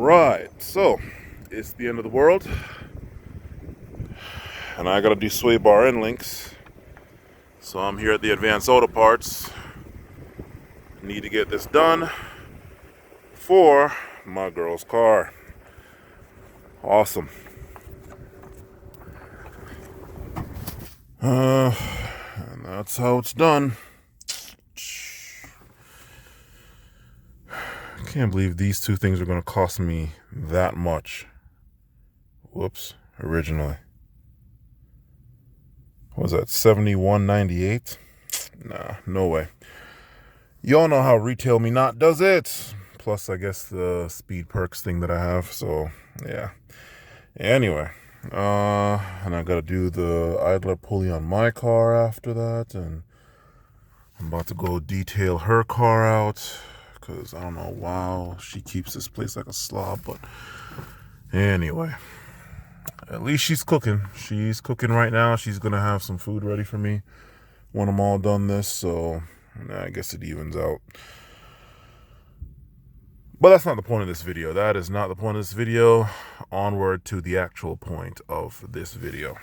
Right, so it's the end of the world, and I gotta do sway bar end links. So I'm here at the Advanced Auto Parts. Need to get this done for my girl's car. Awesome. And that's how it's done. I can't believe these two things are gonna cost me that much. Whoops, originally. What was that, $71.98? Nah, no way. Y'all know how Retail Me Not does it. Plus, I guess the Speed Perks thing that I have. So, yeah. Anyway, and I gotta do the idler pulley on my car after that, and I'm about to go detail her car out, because I don't know why she keeps this place like a slob, but anyway. At least she's cooking. She's cooking right now. She's gonna have some food ready for me when I'm all done this, so I guess it evens out. But that's not the point of this video. That is not the point of this video. Onward to the actual point of this video.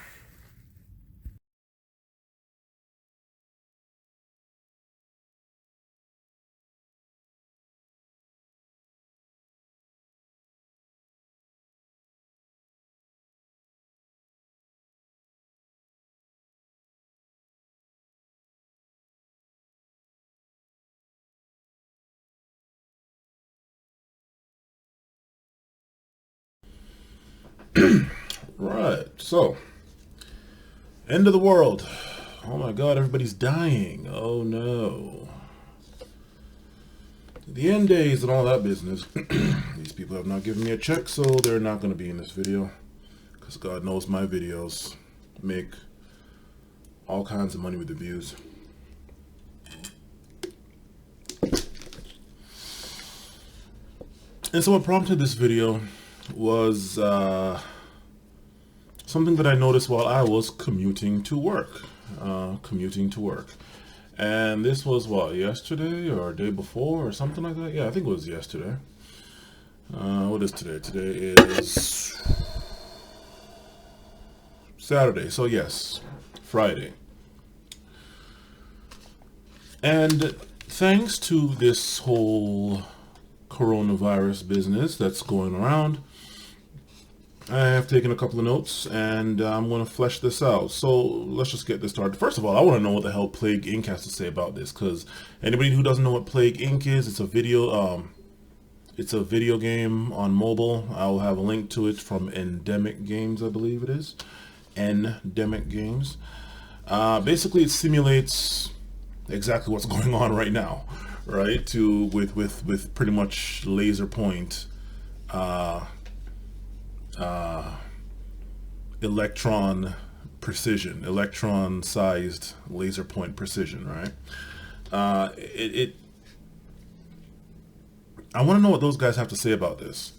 Right, so end of the world. Oh my god, everybody's dying. Oh no. The end days and all that business. These people have not given me a check, so they're not going to be in this video, because God knows my videos make all kinds of money with the views. And so what prompted this video was something that I noticed while I was commuting to work. And this was, what, yesterday or day before or something like that? Yeah, I think it was yesterday. What is today? Today is Saturday, so yes, Friday. And thanks to this whole coronavirus business that's going around, I have taken a couple of notes, and I'm going to flesh this out. So let's just get this started. First of all, I want to know what the hell Plague Inc. has to say about this, because anybody who doesn't know what Plague Inc. is, it's a video game on mobile. I will have a link to it from Endemic Games, I believe it is. Endemic Games. Basically, it simulates exactly what's going on right now, right? With pretty much laser point. Electron sized laser point precision, right? I want to know what those guys have to say about this.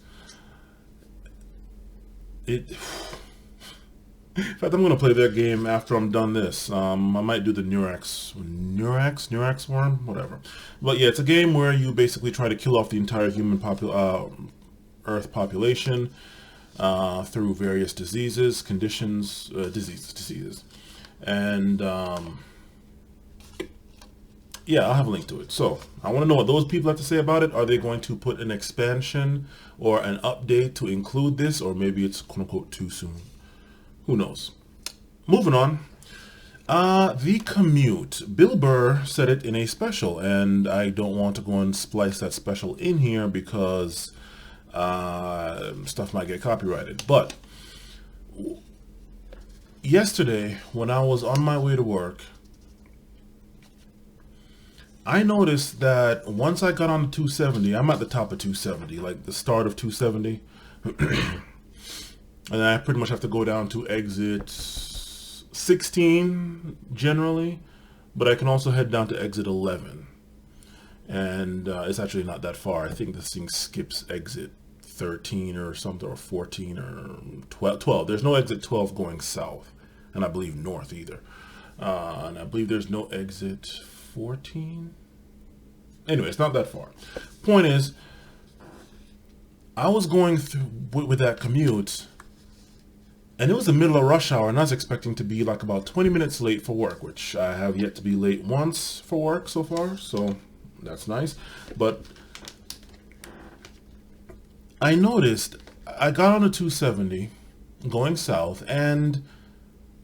In fact, I'm going to play their game after I'm done this. I might do the Nurex worm, whatever. But yeah, it's a game where you basically try to kill off the entire human Earth population through various diseases, conditions, and yeah, I'll have a link to it. So I want to know what those people have to say about it. Are they going to put an expansion or an update to include this, or maybe it's quote unquote too soon? Who knows? Moving on. The commute. Bill Burr said it in a special, and I don't want to go and splice that special in here because stuff might get copyrighted. But yesterday, when I was on my way to work, I noticed that once I got on the 270, I'm at the top of 270, like the start of 270. And I pretty much have to go down to exit 16 generally, but I can also head down to exit 11. And it's actually not that far. I think this thing skips exit 13 or something, or 14 or 12. There's no exit 12 going south, and I believe north either. And I believe there's no exit 14. Anyway, it's not that far. Point is, I was going through with that commute, and it was the middle of rush hour, and I was expecting to be like about 20 minutes late for work, which I have yet to be late once for work so far, so that's nice. But I noticed I got on the 270 going south, and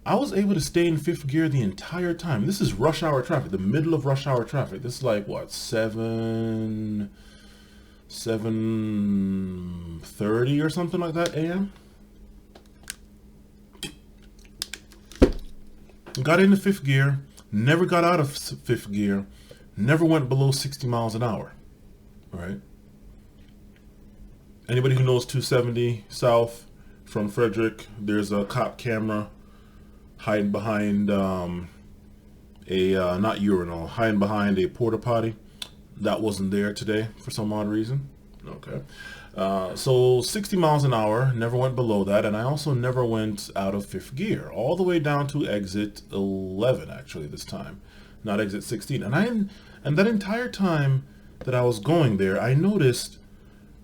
I was able to stay in fifth gear the entire time. This is rush hour traffic, the middle of rush hour traffic. This is like what, 7:30 or something like that a.m. Got into fifth gear, never got out of fifth gear, never went below 60 miles an hour. All right. Anybody who knows 270 south from Frederick, there's a cop camera hiding behind not urinal, hiding behind a porta potty. That wasn't there today for some odd reason. Okay. So 60 miles an hour, never went below that, and I also never went out of fifth gear, all the way down to exit 11 actually this time, not exit 16. And that entire time that I was going there, I noticed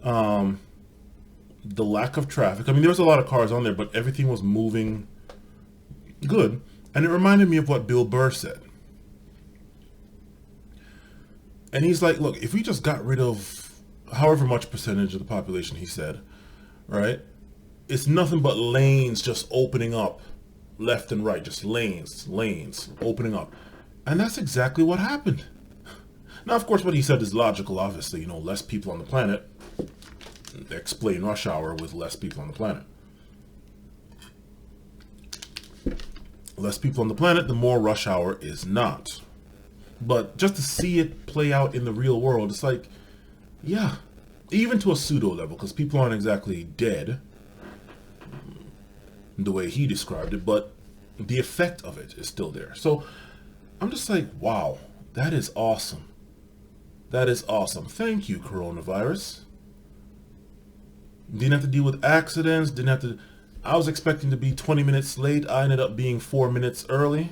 the lack of traffic. I mean, there was a lot of cars on there, but everything was moving good. And it reminded me of what Bill Burr said. And he's like, look, if we just got rid of however much percentage of the population, he said, right? It's nothing but lanes just opening up left and right, just lanes opening up. And that's exactly what happened. Now, of course, what he said is logical, obviously, you know, less people on the planet. Explain rush hour with less people on the planet. Less people on the planet, the more rush hour is not. But just to see it play out in the real world, it's like, yeah, even to a pseudo level, because people aren't exactly dead, the way he described it, but the effect of it is still there. So I'm just like, wow, that is awesome. That is awesome. Thank you, coronavirus. Didn't have to deal with accidents, didn't have to... I was expecting to be 20 minutes late. I ended up being 4 minutes early.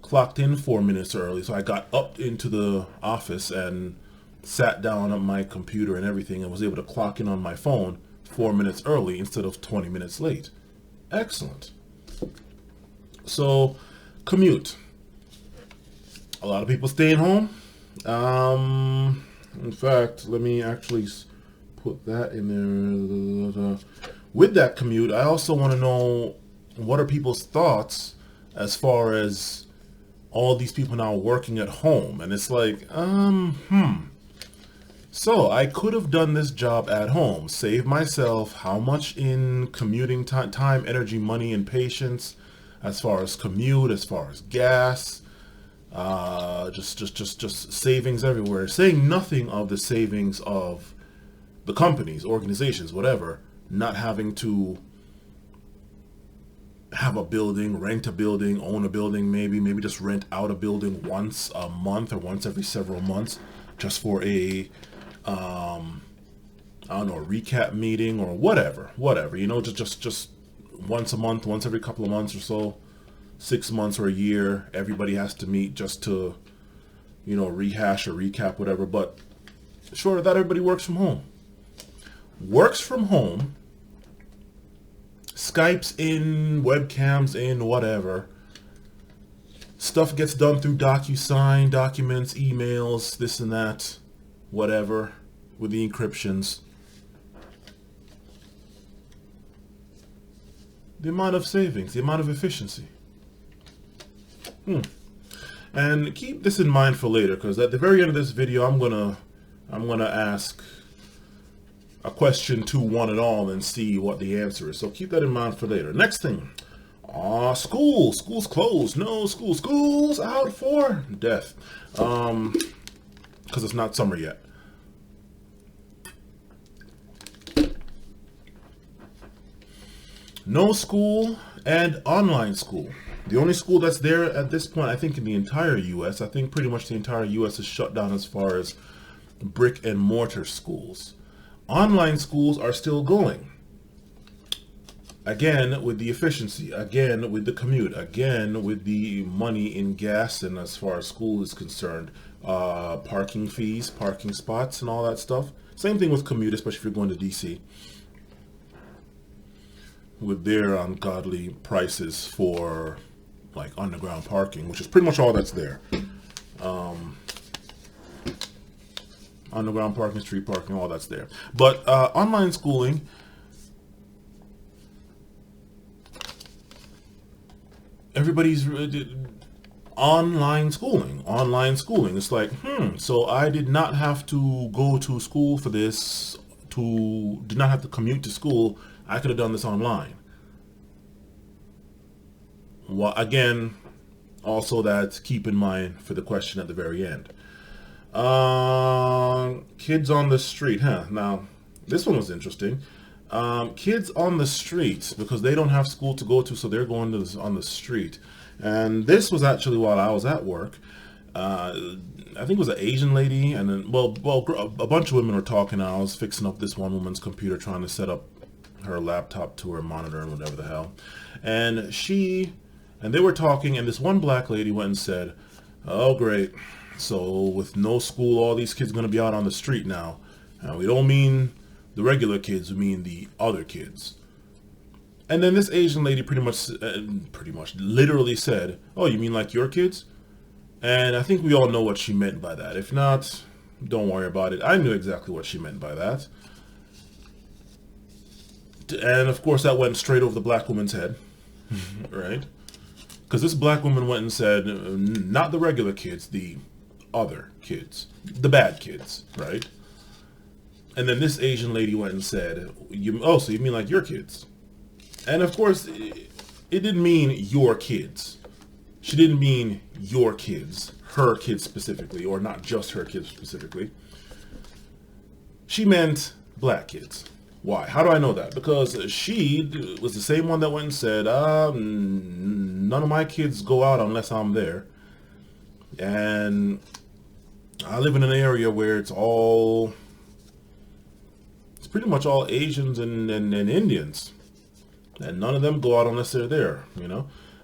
Clocked in 4 minutes early. So I got up into the office and sat down on my computer and everything and was able to clock in on my phone 4 minutes early instead of 20 minutes late. Excellent. So, commute. A lot of people staying home. In fact, let me actually put that in there. With that commute, I also want to know what are people's thoughts as far as all these people now working at home. And it's like, So I could have done this job at home, save myself how much in commuting time, energy, money, and patience, as far as commute, as far as gas, just savings everywhere. Saying nothing of the savings of the companies, organizations, whatever, not having to have a building, rent a building, own a building, maybe just rent out a building once a month or once every several months, just for a, I don't know, a recap meeting or whatever, you know, just once a month, once every couple of months or so, 6 months or a year, everybody has to meet just to, you know, rehash or recap, whatever. But short of that, everybody works from home. Skype's in, webcams in, whatever. Stuff gets done through DocuSign, documents, emails, this and that, whatever, with the encryptions. The amount of savings, the amount of efficiency. And keep this in mind for later, because at the very end of this video, I'm gonna ask a question to one and all and see what the answer is. So keep that in mind for later. Next thing, schools closed. No, schools out for death, because it's not summer yet. No school and online school. The only school that's there at this point, I think in the entire U.S., I think pretty much the entire U.S. is shut down as far as brick and mortar schools. Online schools are still going. Again, with the efficiency, again, with the commute, again, with the money in gas, and as far as school is concerned, parking fees, parking spots, and all that stuff. Same thing with commute, especially if you're going to DC, with their ungodly prices for like underground parking, which is pretty much all that's there. Underground parking, street parking, all that's there. But online schooling, everybody's online schooling. It's like, so I did not have to go to school for this, did not have to commute to school. I could have done this online. Well, again, also that keep in mind for the question at the very end. Kids on the street, Now, this one was interesting. Kids on the street, because they don't have school to go to, so they're going to on the street. And this was actually while I was at work. I think it was an Asian lady, and then, well, a bunch of women were talking. And I was fixing up this one woman's computer, trying to set up her laptop to her monitor and whatever the hell. And they were talking, and this one black lady went and said, "Oh, great. So with no school, all these kids are going to be out on the street now. And we don't mean the regular kids, we mean the other kids." And then this Asian lady pretty much literally said, "Oh, you mean like your kids?" And I think we all know what she meant by that. If not, don't worry about it. I knew exactly what she meant by that. And of course that went straight over the black woman's head, right? Because this black woman went and said, not the regular kids, the other kids, the bad kids, right? And then this Asian lady went and said, so you mean like your kids? And of course, it didn't mean your kids. She didn't mean your kids, her kids specifically, or not just her kids specifically. She meant black kids. Why? How do I know that? Because she was the same one that went and said, none of my kids go out unless I'm there. And I live in an area where it's pretty much all Asians and Indians. And none of them go out unless they're there,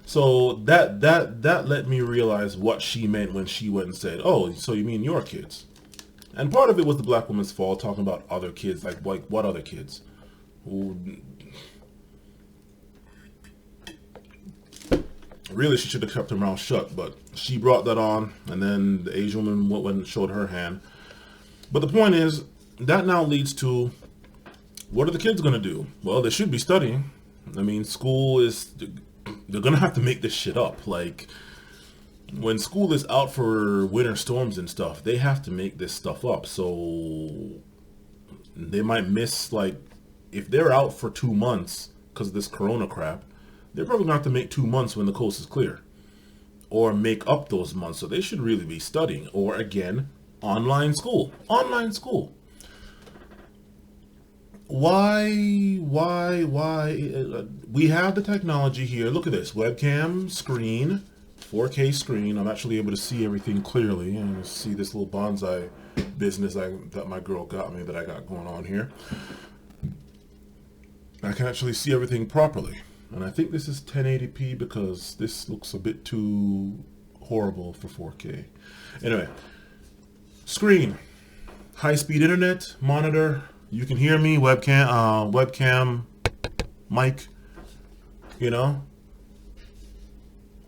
So that let me realize what she meant when she went and said, "Oh, so you mean your kids?" And part of it was the black woman's fault, talking about other kids, like what other kids? Really, she should have kept her mouth shut, but she brought that on, and then the Asian woman went and showed her hand. But the point is, that now leads to, what are the kids going to do? Well, they should be studying. I mean, they're going to have to make this shit up. Like, when school is out for winter storms and stuff, they have to make this stuff up. So they might miss, like, if they're out for 2 months because of this corona crap, they're probably going to have to make 2 months when the coast is clear, or make up those months. So they should really be studying, or again, online school. Why? We have the technology here. Look at this webcam screen, 4K screen. I'm actually able to see everything clearly, and see this little bonsai business that my girl got me, that I got going on here. I can actually see everything properly, and I think this is 1080p because this looks a bit too horrible for 4K. Anyway, screen, high-speed internet, monitor. You can hear me, webcam, mic,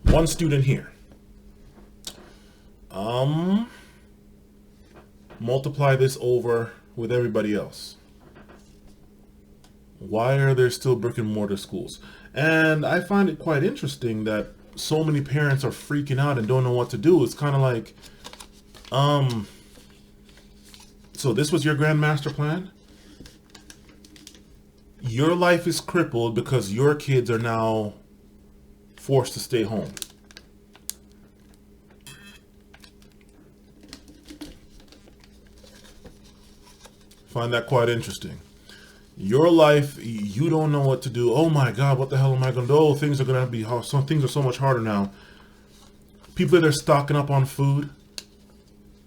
One student here. Multiply this over with everybody else. Why are there still brick and mortar schools? And I find it quite interesting that so many parents are freaking out and don't know what to do. It's kind of like, so this was your grand master plan? Your life is crippled because your kids are now forced to stay home. Find that quite interesting. Your life, you don't know what to do. Oh my God, what the hell am I going to do? Oh, things are going to be hard. Some things are so much harder now. People that are stocking up on food,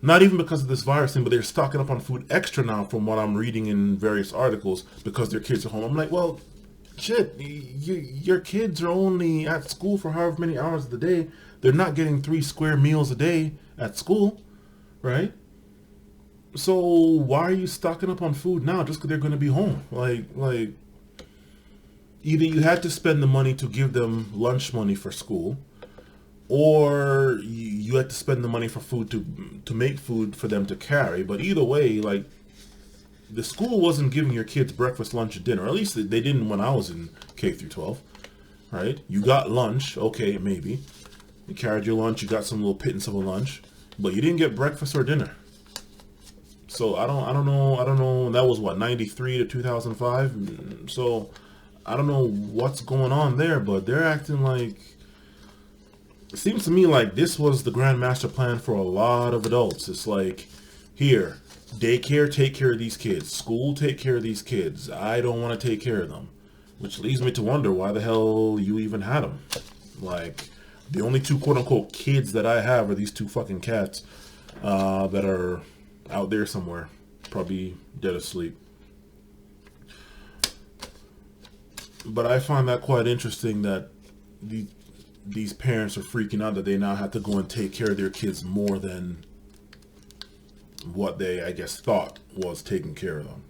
not even because of this virus thing, but they're stocking up on food extra now from what I'm reading in various articles because their kids are home. I'm like, well, shit, your kids are only at school for however many hours of the day. They're not getting 3 square meals a day at school, right? So why are you stocking up on food now just because they're going to be home? Like either you had to spend the money to give them lunch money for school, or you had to spend the money for food to make food for them to carry. But either way, like, the school wasn't giving your kids breakfast, lunch, and dinner. At least they didn't when I was in K through 12, right? You got lunch, okay, maybe. You carried your lunch, you got some little pittance of a lunch, but you didn't get breakfast or dinner. So I don't know. That was what, 93 to 2005. So I don't know what's going on there, but they're acting like, it seems to me like this was the grand master plan for a lot of adults. It's like, here, daycare, take care of these kids. School, take care of these kids. I don't want to take care of them. Which leads me to wonder why the hell you even had them. Like, the only two quote-unquote kids that I have are these two fucking cats that are out there somewhere, probably dead asleep. But I find that quite interesting that these parents are freaking out that they now have to go and take care of their kids more than what they, I guess, thought was taking care of them.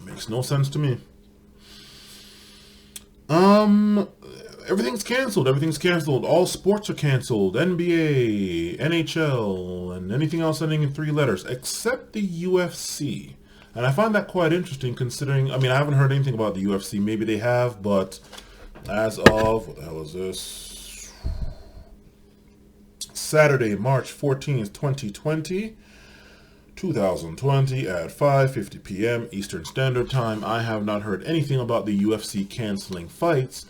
Makes no sense to me. Everything's canceled. Everything's canceled. All sports are canceled. NBA, NHL, and anything else ending in 3 letters, except the UFC. And I find that quite interesting considering, I mean, I haven't heard anything about the UFC. Maybe they have, but as of, what the hell is this? Saturday, March 14th, 2020 at 5:50 p.m. Eastern Standard Time, I have not heard anything about the UFC canceling fights,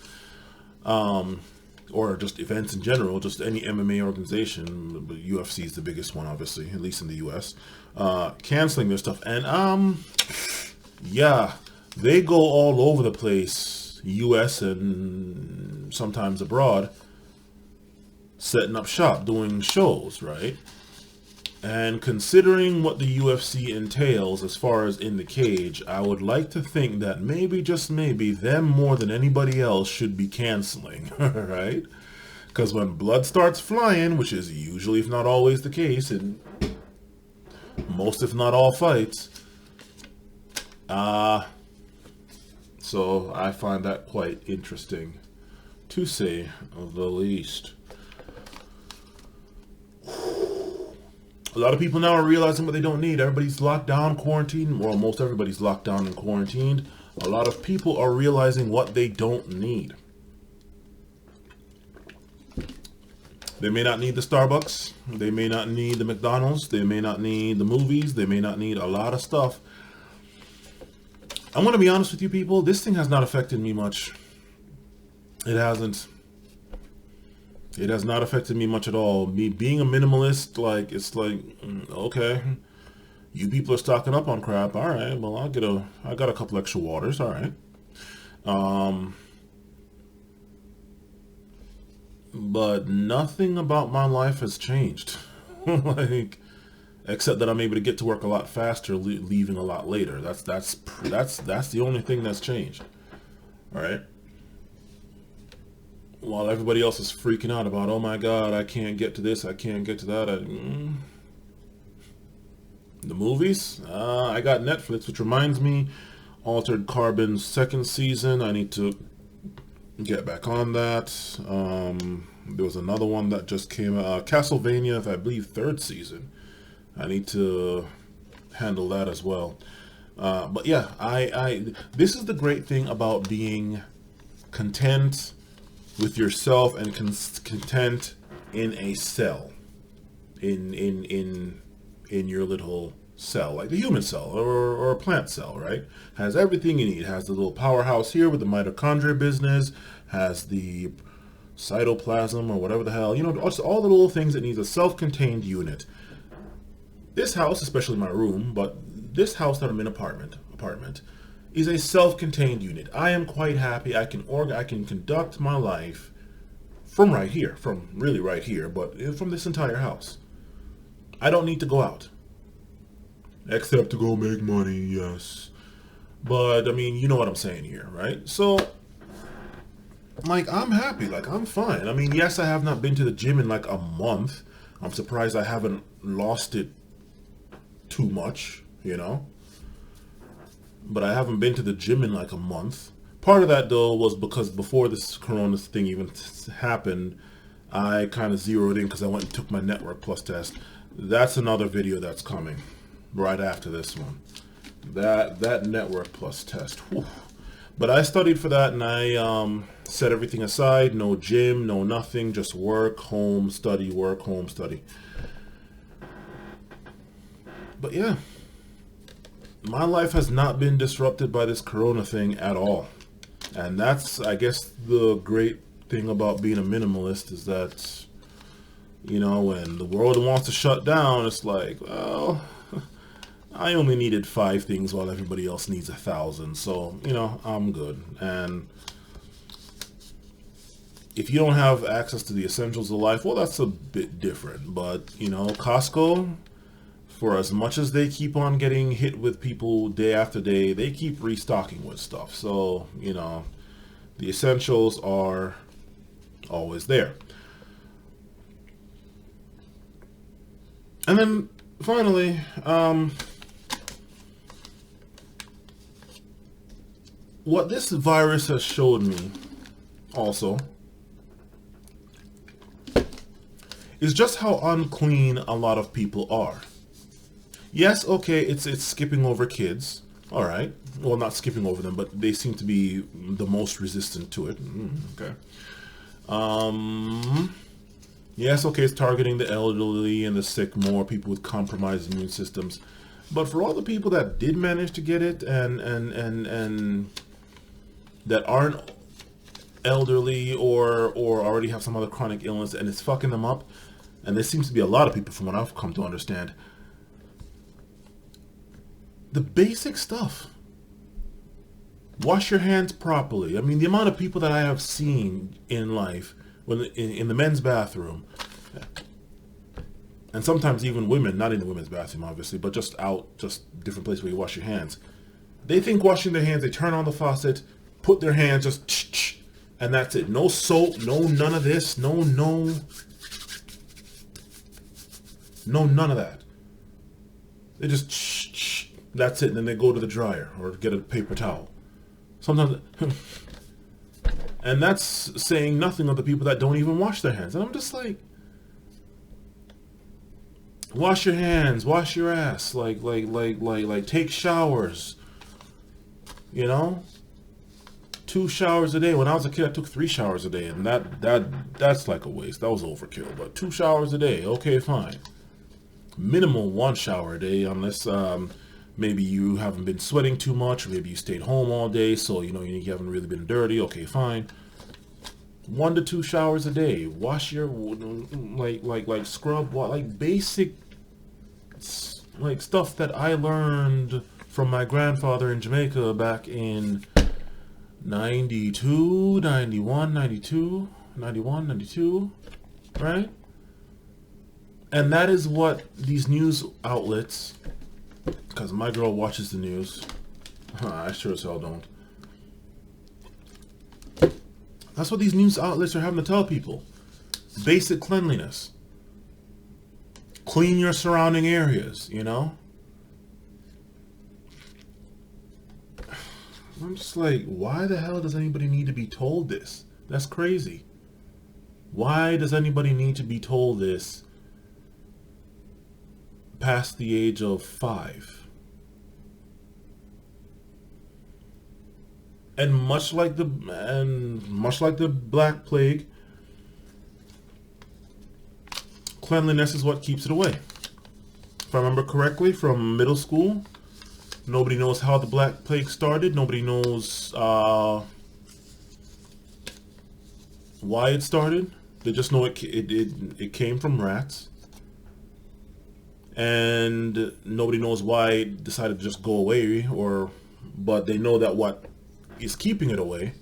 or just events in general, just any MMA organization. But UFC is the biggest one, obviously, at least in the US, canceling their stuff. And, yeah, they go all over the place, US and sometimes abroad, setting up shop, doing shows, right? And considering what the UFC entails as far as in the cage, I would like to think that maybe, just maybe, them more than anybody else should be canceling, right? Because when blood starts flying, which is usually, if not always, the case in most, if not all, fights, so I find that quite interesting, to say the least. A lot of people now are realizing what they don't need. Everybody's locked down, quarantined. Well, most everybody's locked down and quarantined. A lot of people are realizing what they don't need. They may not need the Starbucks. They may not need the McDonald's. They may not need the movies. They may not need a lot of stuff. I'm going to be honest with you people. This thing has not affected me much. It hasn't. It has not affected me much at all. Me being a minimalist, like, it's like, okay, you people are stocking up on crap. All right, well, I got a couple extra waters. All right. But nothing about my life has changed. Like, except that I'm able to get to work a lot faster, leaving a lot later. That's the only thing that's changed. All right. While everybody else is freaking out about, oh my God, I can't get to this, I can't get to that. The movies, I got Netflix, which reminds me, Altered Carbon's 2nd season. I need to get back on that. There was another one that just came out, Castlevania, I believe 3rd season. I need to handle that as well. But yeah, this is the great thing about being content with yourself and content in a cell, in your little cell, like the human cell or a plant cell, right? Has everything you need. It has the little powerhouse here with the mitochondria business, has the cytoplasm or whatever the hell, just all the little things that needs a self-contained unit. This house, especially my room, but this house that I'm in, apartment, is a self-contained unit. I am quite happy. I can conduct my life from right here, from really right here, but from this entire house. I don't need to go out. Except to go make money, yes. But, I mean, you know what I'm saying here, right? So, like, I'm happy. Like, I'm fine. I mean, yes, I have not been to the gym in like a month. I'm surprised I haven't lost it too much, you know. But I haven't been to the gym in like a month. Part of that though was because before this Corona thing even happened, I kind of zeroed in because I went and took my Network Plus test. That's another video that's coming right after this one. That Network Plus test. Whew. But I studied for that, and I set everything aside. No gym, no nothing, just work, home, study, work, home, study. But yeah, my life has not been disrupted by this Corona thing at all. And that's, I guess, the great thing about being a minimalist is that, you know, when the world wants to shut down, it's like, well, I only needed 5 things while everybody else needs 1,000. So, you know, I'm good. And if you don't have access to the essentials of life, well, that's a bit different. But, you know, Costco, for as much as they keep on getting hit with people day after day, they keep restocking with stuff. So, you know, the essentials are always there. And then finally, what this virus has showed me also is just how unclean a lot of people are. Yes, okay, it's skipping over kids. All right. Well, not skipping over them, but they seem to be the most resistant to it. Okay. Yes, okay, it's targeting the elderly and the sick more, people with compromised immune systems. But for all the people that did manage to get it and that aren't elderly or already have some other chronic illness and it's fucking them up, and there seems to be a lot of people from what I've come to understand, the basic stuff. Wash your hands properly. I mean, the amount of people that I have seen in life when in the men's bathroom, and sometimes even women, not in the women's bathroom obviously, but just out, just different place where you wash your hands. They think washing their hands, they turn on the faucet, put their hands just, and that's it. No soap, no none of this, no none of that. They just that's it, and then they go to the dryer or get a paper towel. Sometimes, and that's saying nothing of the people that don't even wash their hands. And I'm just like, wash your hands, wash your ass, like take showers. You know, 2 showers a day. When I was a kid, I took 3 showers a day, and that's like a waste. That was overkill. But 2 showers a day, okay, fine. Minimum 1 shower a day, unless maybe you haven't been sweating too much, or maybe you stayed home all day, so you know you haven't really been dirty. Okay, fine. 1 to 2 showers a day. Wash your like scrub, like basic like stuff that I learned from my grandfather in Jamaica back in 92, 91, 92, 91, 92, right? And that is what these news outlets, because my girl watches the news, I sure as hell don't. That's what these news outlets are having to tell people. Basic cleanliness. Clean your surrounding areas, you know? I'm just like, why the hell does anybody need to be told this? That's crazy. Why does anybody need to be told this past the age of 5? And much like the Black Plague, cleanliness is what keeps it away. If I remember correctly, from middle school, nobody knows how the Black Plague started. Nobody knows why it started. They just know it came from rats. And nobody knows why it decided to just go away, but they know that what is keeping it away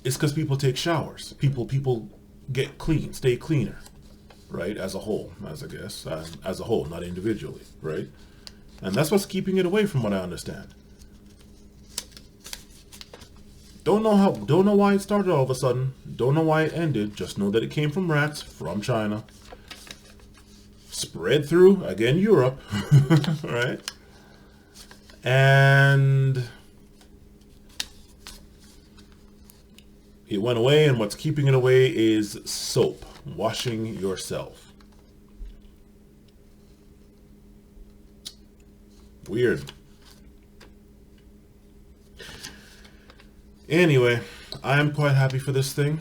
is because people take showers. People get clean, stay cleaner, right? As a whole, as a whole, not individually, right? And that's what's keeping it away, from what I understand. Don't know why it started all of a sudden. Don't know why it ended. Just know that it came from rats from China. spread through, again, Europe, right? And it went away, and what's keeping it away is soap, washing yourself. Weird. Anyway, I am quite happy for this thing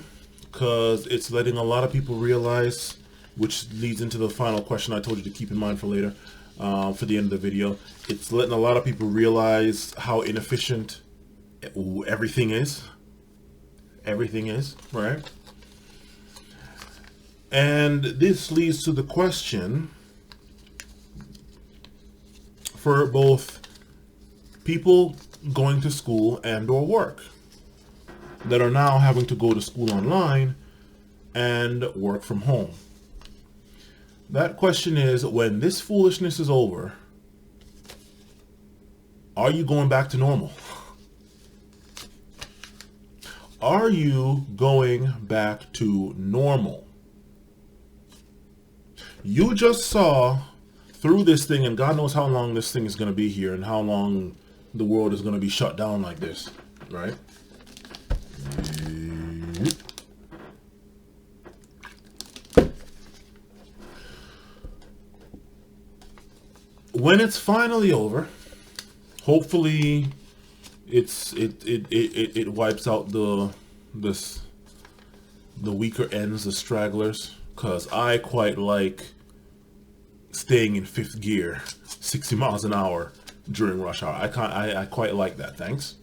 because it's letting a lot of people realize, which leads into the final question I told you to keep in mind for later, for the end of the video. It's letting a lot of people realize how inefficient everything is. Everything is, right? And this leads to the question for both people going to school and or work that are now having to go to school online and work from home. That question is, when this foolishness is over, are you going back to normal? Are you going back to normal? You just saw through this thing, and God knows how long this thing is going to be here and how long the world is going to be shut down like this, right? When it's finally over, hopefully it wipes out the weaker ends, the stragglers, because I quite like staying in fifth gear, 60 miles an hour during rush hour. I quite like that. Thanks.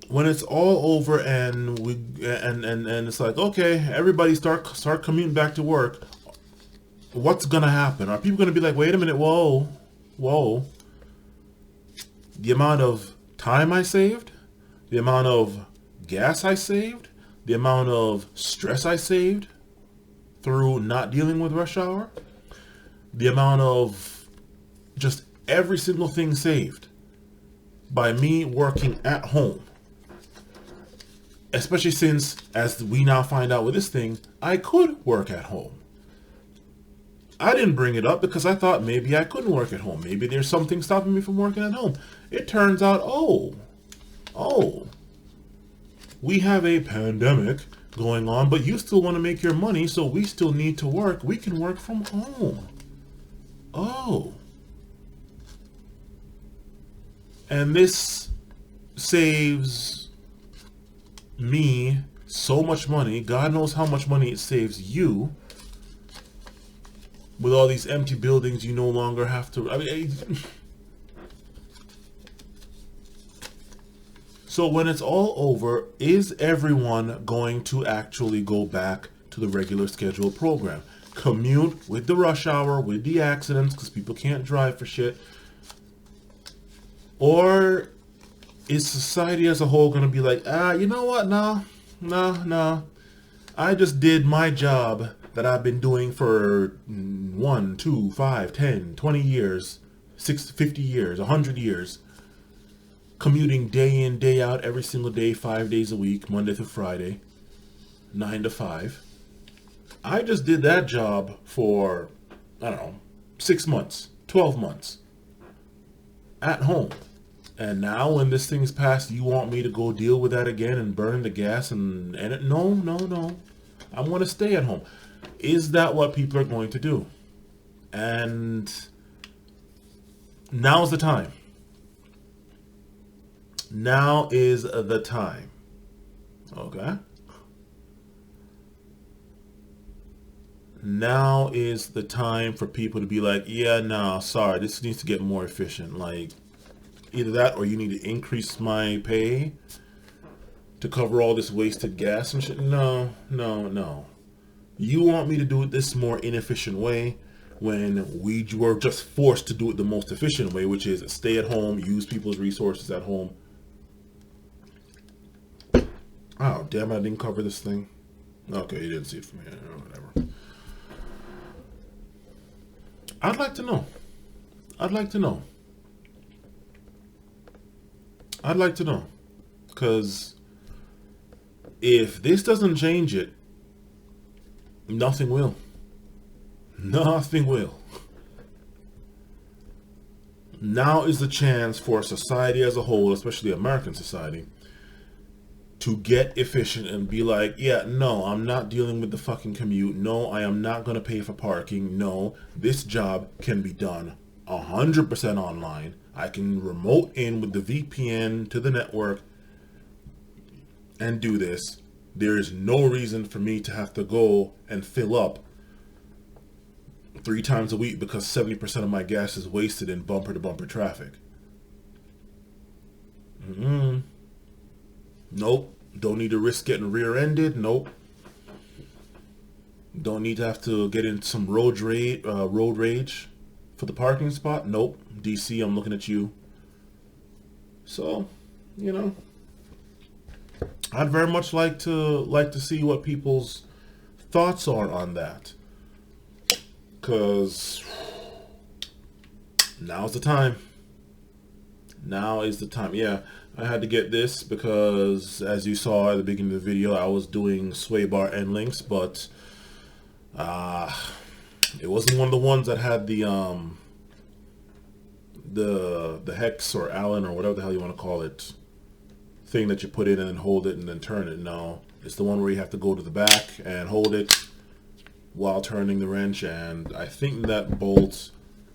When it's all over and it's like, okay, everybody start commuting back to work, what's gonna happen? Are people gonna be like, wait a minute, whoa, the amount of time I saved, the amount of gas I saved, the amount of stress I saved through not dealing with rush hour, the amount of just every single thing saved by me working at home. Especially since, as we now find out with this thing, I could work at home. I didn't bring it up because I thought maybe I couldn't work at home. Maybe there's something stopping me from working at home. It turns out, we have a pandemic going on, but you still want to make your money, so we still need to work. We can work from home. Oh. And this saves me so much money. God knows how much money it saves you. With all these empty buildings, you no longer have to. So when it's all over, is everyone going to actually go back to the regular scheduled program? Commute with the rush hour, with the accidents, because people can't drive for shit? Or is society as a whole going to be like, you know what? No. I just did my job that I've been doing for 1, 2, 5, 10, 20 years, 50 years, 100 years, commuting day in, day out, every single day, 5 days a week, Monday through Friday, 9 to 5. I just did that job for, 6 months, 12 months, at home. And now when this thing's passed, you want me to go deal with that again and burn the gas and it? No. I want to stay at home. Is that what people are going to do? And now's the time. Now is the time. Okay? Now is the time for people to be like, yeah, no, sorry, this needs to get more efficient. Like, either that or you need to increase my pay to cover all this wasted gas and shit. No. You want me to do it this more inefficient way when we were just forced to do it the most efficient way, which is stay at home, use people's resources at home. Oh, damn, I didn't cover this thing. Okay, you didn't see it from here. Oh, whatever. I'd like to know. Because If this doesn't change it, nothing will. Nothing will. Now is the chance for society as a whole, especially American society, to get efficient and be like, yeah, no, I'm not dealing with the fucking commute. No, I am not going to pay for parking. No, this job can be done 100% online. I can remote in with the VPN to the network and do this. There is no reason for me to have to go and fill up 3 times a week because 70% of my gas is wasted in bumper-to-bumper traffic. Nope. Don't need to risk getting rear-ended. Nope. Don't need to have to get in some road rage for the parking spot. Nope. DC, I'm looking at you. So, you know, I'd very much like to see what people's thoughts are on that. Because now's the time. Now is the time. Yeah, I had to get this because, as you saw at the beginning of the video, I was doing sway bar end links, but it wasn't one of the ones that had the hex or Allen or whatever the hell you want to call it thing that you put in and then hold it and then turn it. No, it's the one where you have to go to the back and hold it while turning the wrench, and I think that bolt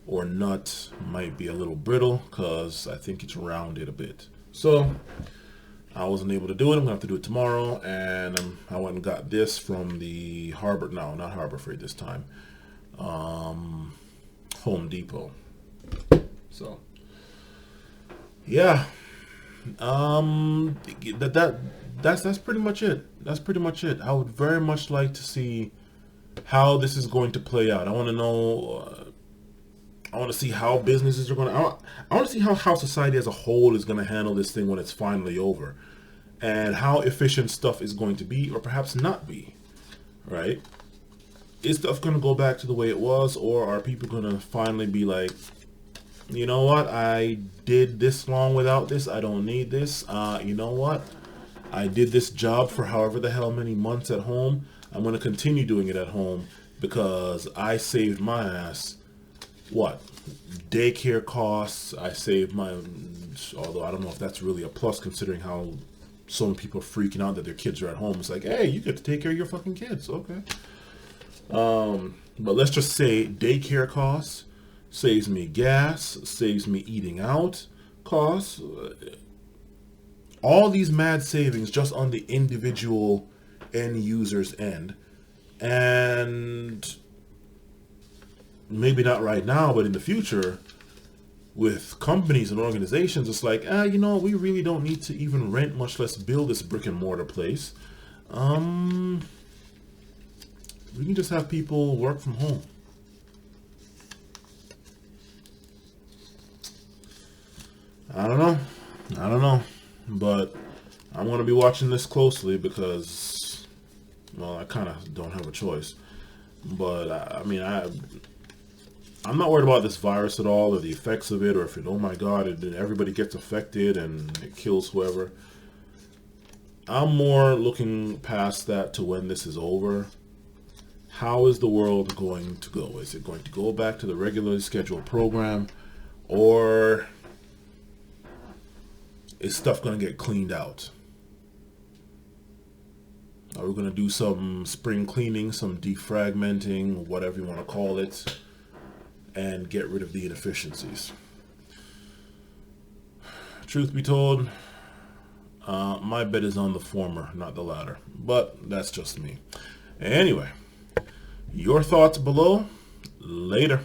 or nut might be a little brittle because I think it's rounded a bit. So I wasn't able to do it. I'm gonna have to do it tomorrow, and I went and got this from the Harbor, no, not Harbor Freight this time, Home Depot. So yeah, that's pretty much it. That's pretty much it. I would very much like to see how this is going to play out. I want to know. I want to see how businesses are going to. I want to see how society as a whole is going to handle this thing when it's finally over, and how efficient stuff is going to be, or perhaps not be. Right? Is stuff going to go back to the way it was, or are people going to finally be like, you know what? I did this long without this. I don't need this. You know what? I did this job for however the hell many months at home. I'm going to continue doing it at home because I saved my ass, what, daycare costs. I saved my, although I don't know if that's really a plus considering how so many people are freaking out that their kids are at home. It's like, hey, you get to take care of your fucking kids. Okay. But let's just say daycare costs, saves me gas, saves me eating out costs. All these mad savings just on the individual end user's end. And maybe not right now, but in the future, with companies and organizations, it's like, you know, we really don't need to even rent, much less build this brick and mortar place. We can just have people work from home. I don't know, but I'm going to be watching this closely because, well, I kind of don't have a choice. But I mean, I'm not worried about this virus at all, or the effects of it, or if it, oh my God, everybody gets affected and it kills whoever. I'm more looking past that to when this is over. How is the world going to go? Is it going to go back to the regularly scheduled program, or is stuff going to get cleaned out? Are we going to do some spring cleaning, some defragmenting, whatever you want to call it, and get rid of the inefficiencies? Truth be told, my bet is on the former, not the latter. But that's just me. Anyway, your thoughts below. Later.